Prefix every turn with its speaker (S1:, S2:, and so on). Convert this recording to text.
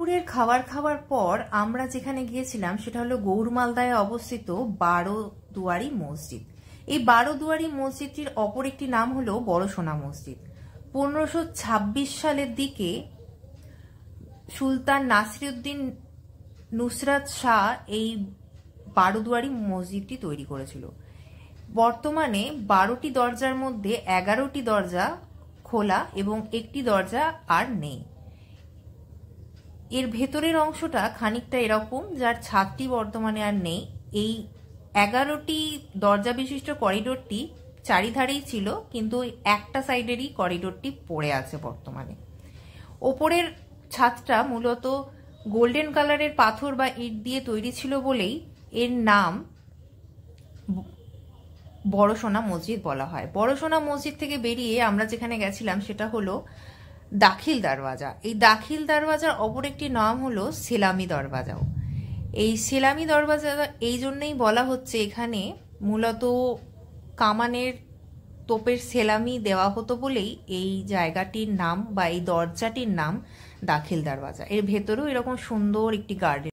S1: দুপুরের খাবার খাওয়ার পর আমরা যেখানে গিয়েছিলাম সেটা হলো গৌরমালদায় অবস্থিত বারোদুয়ারি মসজিদ। এই বারোদুয়ারি মসজিদটির অপর একটি নাম হলো বড়সোনা মসজিদ। 1526 সালের দিকে সুলতান নাসিরউদ্দিন নুসরাত শাহ এই বারোদুয়ারি মসজিদটি তৈরি করেছিল। বর্তমানে 12টি দরজার মধ্যে 11টি দরজা খোলা এবং একটি দরজা আর নেই। এর ভেতরের অংশটা খানিকটা এরকম, যার ছাদটি বর্তমানে আর নেই। এই 11টি দরজা বিশিষ্ট করিডোরটি চারিধারেই ছিল, কিন্তু একটা সাইডেরই করিডোরটি পড়ে আছে বর্তমানে। ওপরের ছাদটা মূলত গোল্ডেন কালারের পাথর বা ইট দিয়ে তৈরি ছিল বলেই এর নাম বড়সোনা মসজিদ বলা হয়। বড়সোনা মসজিদ থেকে বেরিয়ে আমরা যেখানে গেছিলাম সেটা হলো দাখিল দরওয়াজা। এই দাখিল দরওয়াজার অপর একটি নাম হলো সেলামি দরওয়াজাও। এই সেলামি দরওয়াজা এই জন্যই বলা হচ্ছে, এখানে মূলত কামানের তোপের সেলামি দেওয়া হতো বলেই এই জায়গাটির নাম বা এই দরজাটির নাম দাখিল দরওয়াজা। এর ভেতরেও এরকম সুন্দর একটি গার্ডেন।